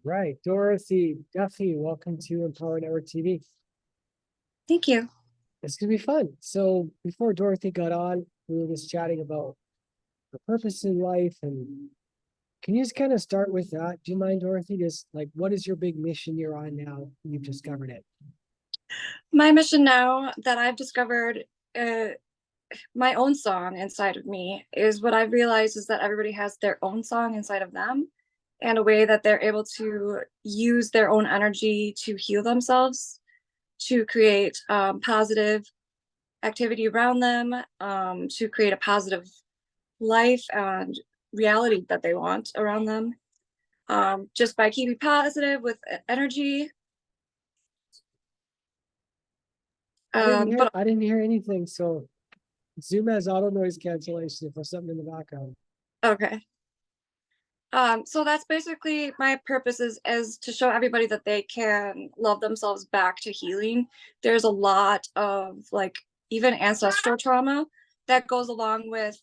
Right. Dorothy Duffy, welcome to Empower Network TV. Thank you. It's going to be fun. So before Dorothy got on, we were just chatting about her purpose in life. And can you just kind of start with that? Do you mind, Dorothy? Just like, what is your big mission you're on now? You've discovered it. My mission now that I've discovered uh, my own song inside of me is what I've realized is that everybody has their own song inside of them and a way that they're able to use their own energy to heal themselves, to create positive activity around them, to create a positive life and reality that they want around them. Just by keeping positive with energy. But I didn't hear anything. So Zoom has auto noise cancellation if there's something in the background. okay. So that's basically my purpose is to show everybody that they can love themselves back to healing. There's a lot of like even ancestral trauma that goes along with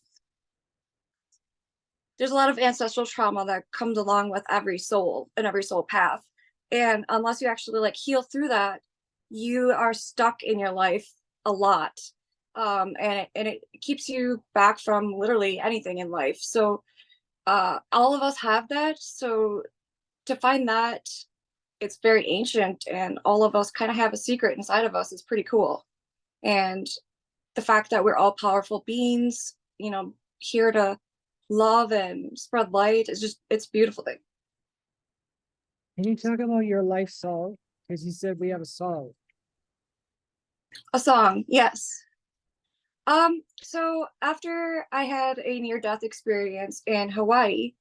there's a lot of ancestral trauma that comes along with every soul and every soul path. And unless you actually like heal through that, you are stuck in your life a lot. And it keeps you back from literally anything in life. So all of us have that. So to find that, it's very ancient, and all of us kind of have a secret inside of us is pretty cool. And the fact that we're all powerful beings, here to love and spread light is just, it's a beautiful thing. Can you talk about your life song? Because you said we have a song. A song, yes. So after I had a near-death experience in Hawaii,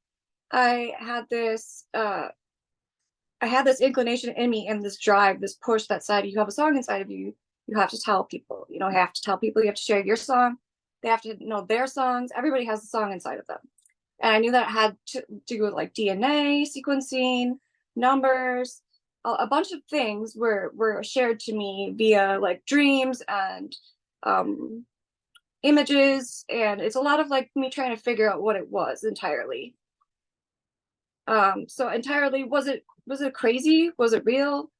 I had this inclination in me and this drive, this push that said, you have a song inside of you. You have to tell people, you have to tell people, you have to share your song. They have to know their songs. Everybody has a song inside of them. And I knew that it had to do with like DNA sequencing, numbers, a bunch of things were shared to me via like dreams and um, images. And it's a lot of like me trying to figure out what it was entirely. So entirely, was it crazy? Was it real?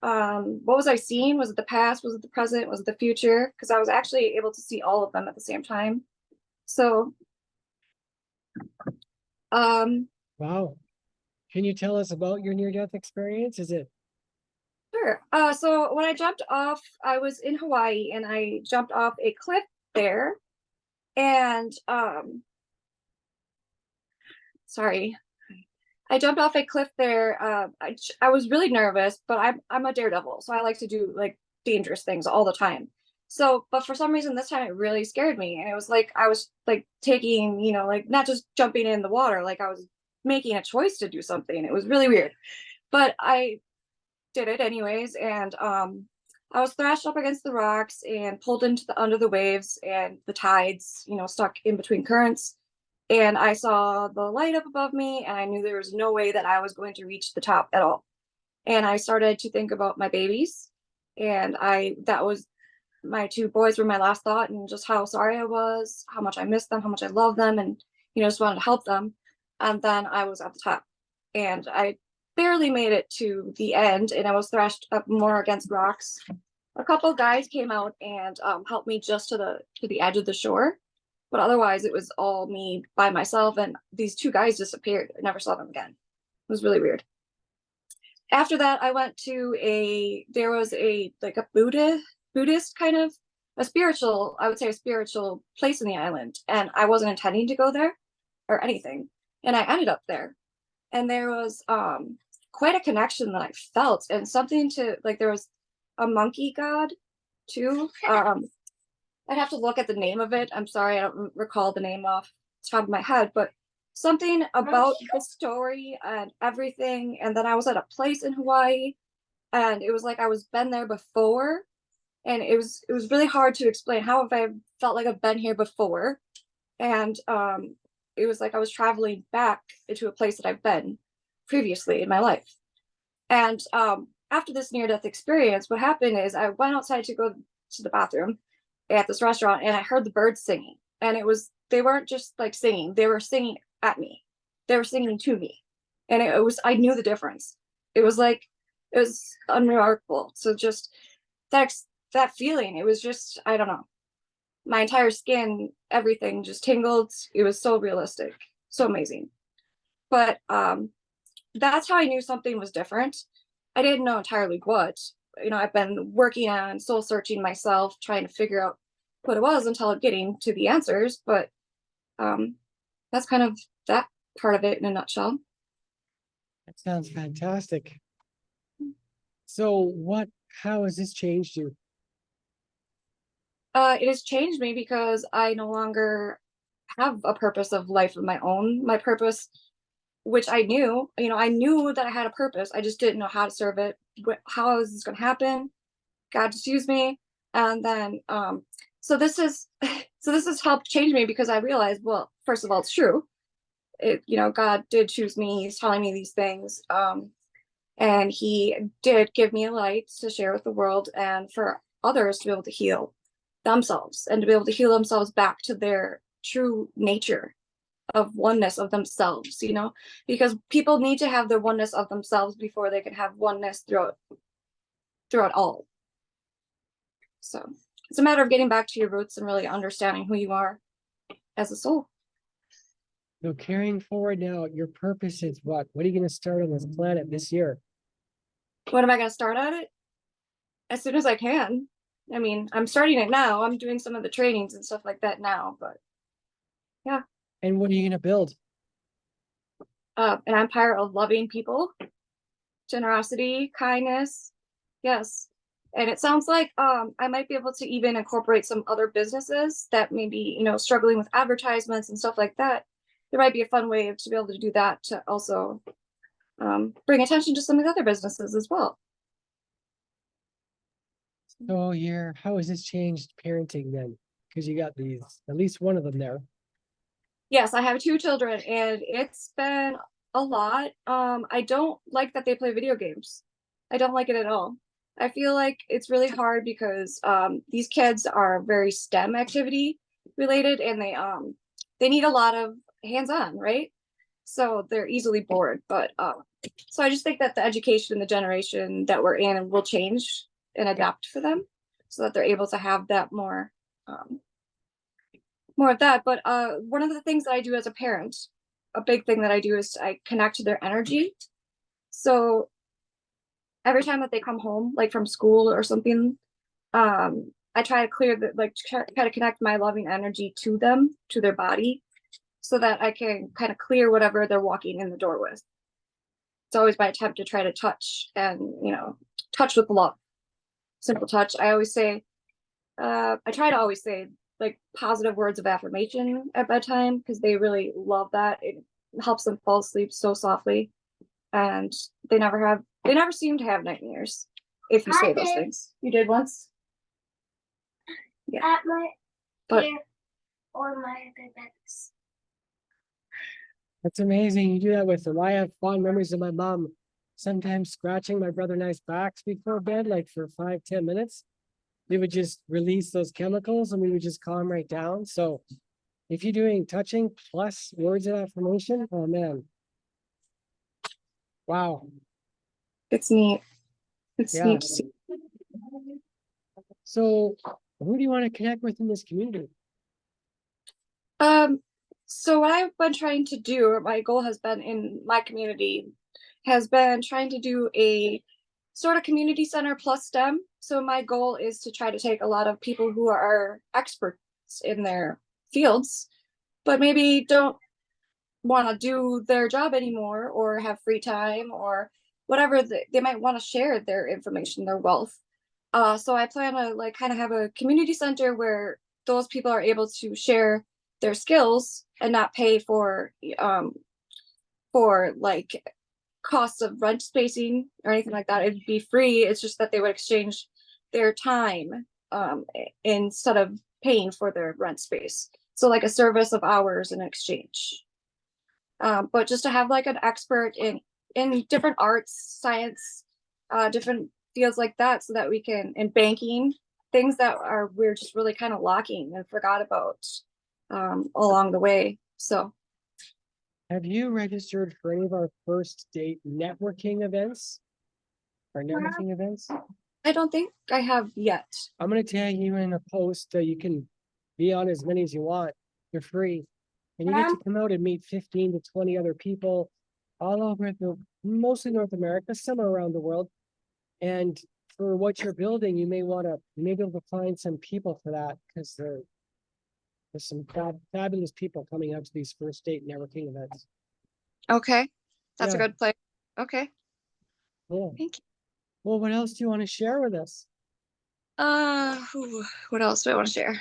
What was I seeing? Was it the past? Was it the present? Was it the future? Because I was actually able to see all of them at the same time. So, um, Wow. Can you tell us about your near-death experience? Is it sure. So when I jumped off, I was in Hawaii and I jumped off a cliff there. And sorry, I jumped off a cliff there. I was really nervous, but I'm a daredevil, so I like to do like dangerous things all the time. So, but for some reason this time it really scared me, and it was like I was like taking, like not just jumping in the water, like I was making a choice to do something. It was really weird, but I did it anyways, and I was thrashed up against the rocks and pulled into the under the waves and the tides, stuck in between currents, and I saw the light up above me, and I knew there was no way that I was going to reach the top at all. And I started to think about my babies, and that was my two boys were my last thought, and just how sorry I was, how much I missed them, how much I love them, and just wanted to help them. And then I was at the top, and I barely made it to the end, and I was thrashed up more against rocks. A couple guys came out and helped me just to the edge of the shore, but otherwise it was all me by myself, and these two guys disappeared. I never saw them again. It was really weird. After that, I went to there was a like a Buddhist kind of I would say a spiritual place in the island, and I wasn't intending to go there or anything, and I ended up there, and there was quite a connection that I felt, and something to like there was a monkey god too. I'd have to look at the name of it. I'm sorry, I don't recall the name off the top of my head, but something about the story and everything. And then I was at a place in Hawaii, and it was like I was been there before, and it was really hard to explain how have I felt like I've been here before, and it was like I was traveling back into a place that I've been previously in my life. And after this near death experience, what happened is I went outside to go to the bathroom at this restaurant, and I heard the birds singing. And they weren't just like singing, they were singing at me. They were singing to me. And I knew the difference. It was like, it was unremarkable. So just that, that feeling, it was just, I don't know, my entire skin, everything just tingled. It was so realistic, so amazing. But that's how I knew something was different. I didn't know entirely what. I've been working on soul searching myself, trying to figure out what it was until getting to the answers. But that's kind of that part of it in a nutshell. That sounds fantastic. So how has this changed you? It has changed me because I no longer have a purpose of life of my own. My purpose, which I knew that I had a purpose. I just didn't know how to serve it. How is this going to happen? God just used me. And then, so this is, so this has helped change me because I realized, well, first of all, it's true. God did choose me. He's telling me these things. And he did give me a light to share with the world and for others to be able to heal themselves and to be able to heal themselves back to their true nature of oneness of themselves, because people need to have their oneness of themselves before they can have oneness throughout all. So it's a matter of getting back to your roots and really understanding who you are as a soul. So carrying forward now, your purpose is what? What are you going to start on this planet this year? What am I going to start at it? As soon as I can. I mean, I'm starting it now. I'm doing some of the trainings and stuff like that now, but yeah. And what are you going to build? An empire of loving people, generosity, kindness. Yes. And it sounds like I might be able to even incorporate some other businesses that maybe, struggling with advertisements and stuff like that. There might be a fun way to be able to do that to also bring attention to some of the other businesses as well. So how has this changed parenting then? Because you got at least one of them there. Yes, I have 2 children and it's been a lot. I don't like that they play video games. I don't like it at all. I feel like it's really hard because these kids are very STEM activity related and they need a lot of hands-on, right? So they're easily bored. But so I just think that the education and the generation that we're in will change and adapt for them so that they're able to have that more of that. But one of the things that I do as a parent, a big thing that I do is I connect to their energy. So every time that they come home, like from school or something, I try to clear try to connect my loving energy to them, to their body, so that I can kind of clear whatever they're walking in the door with. It's always my attempt to try to touch and, touch with love. Simple touch. I try to always say like positive words of affirmation at bedtime because they really love that. It helps them fall asleep so softly. And they never seem to have nightmares if you say those things. You did once? Yeah. At my but or my beds. That's amazing. You do that with them. I have fond memories of my mom sometimes scratching my brother and I's backs before bed, like for 5-10 minutes. They would just release those chemicals and we would just calm right down. So if you're doing touching plus words of affirmation, oh man. Wow. It's neat. It's Yeah. neat to see. So who do you want to connect with in this community? So what I've been trying to do, or my goal has been in my community, has been trying to do a sort of community center plus STEM. So my goal is to try to take a lot of people who are experts in their fields, but maybe don't want to do their job anymore or have free time or whatever. They might want to share their information, their wealth. So I plan to like kind of have a community center where those people are able to share their skills and not pay for like costs of rent spacing or anything like that. It'd be free. It's just that they would exchange their time instead of paying for their rent space. So like a service of hours in exchange. But just to have like an expert in different arts, science, different fields like that, so that we can, in banking, things that we're just really kind of lacking and forgot about along the way. So Have you registered for any of our first date networking events? Our networking events? I don't think I have yet. I'm gonna tag you in a post that you can be on as many as you want. They're free. And you get to come out and meet 15 to 20 other people all over mostly North America, some around the world. And for what you're building, you may be able to find some people for that because there's some fabulous people coming out to these first date networking events. Okay. That's a Yeah. good place. Okay. Cool. Thank you. Well, what else do you want to share with us? What else do I want to share?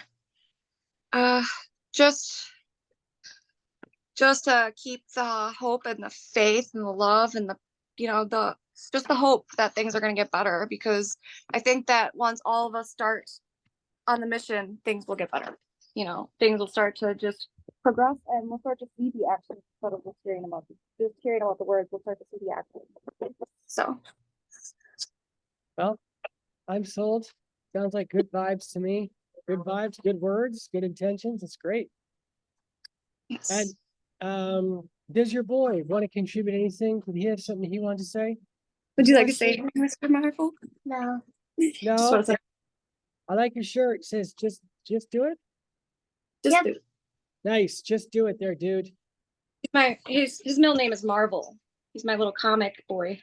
Uh, just keep the hope and the faith and the love and the hope that things are going to get better, because I think that once all of us start on the mission, things will get better. Things will start to just progress, and we'll start to see the action instead of just hearing about the words. We'll start to see the action. So, Well, I'm sold. Sounds like good vibes to me. Good vibes, good words, good intentions. It's great. yes. And does your boy want to contribute anything? Did he have something he wanted to say? Would you like to say anything, Mr. Marvel? No. Just No, want to say, I like your shirt. It says just do it. just Yep. do it. Nice. Just do it there, dude. His middle name is Marvel. He's my little comic boy.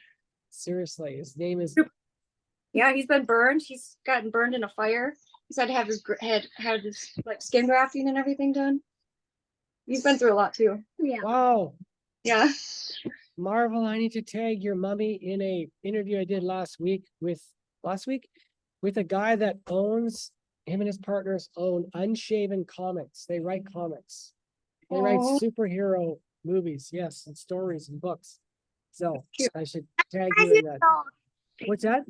Seriously, his name is Yeah, he's been burned. He's gotten burned in a fire. He's had to have his had his like skin grafting and everything done. He's been through a lot too. Yeah. wow. Yeah. Marvel, I need to tag your mummy in a interview I did last week with a guy that owns him and his partners own Unshaven Comics. They write comics. They write Aw. superhero movies, yes, and stories and books. So Cute. I should tag 5 you in years that. old. What's that?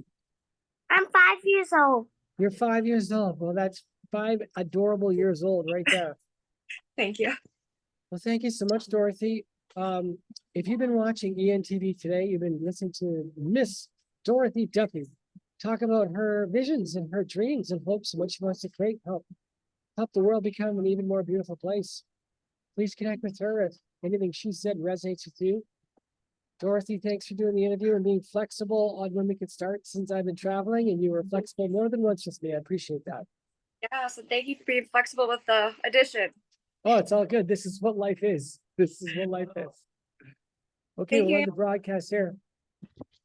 I'm 5 years old. You're 5 years old. Well, that's 5 adorable years old right there. Thank you. Well, thank you so much, Dorothy. If you've been watching ENTV today, you've been listening to Miss Dorothy Duffy talk about her visions and her dreams and hopes and what she wants to create, help the world become an even more beautiful place. Please connect with her if anything she said resonates with you. Dorothy, thanks for doing the interview and being flexible on when we could start, since I've been traveling and you were flexible more than once with me. I appreciate that. Yeah, so thank you for being flexible with the addition. Oh, it's all good. This is what life is. This is what life is. Okay, Thank we'll you. end the broadcast here.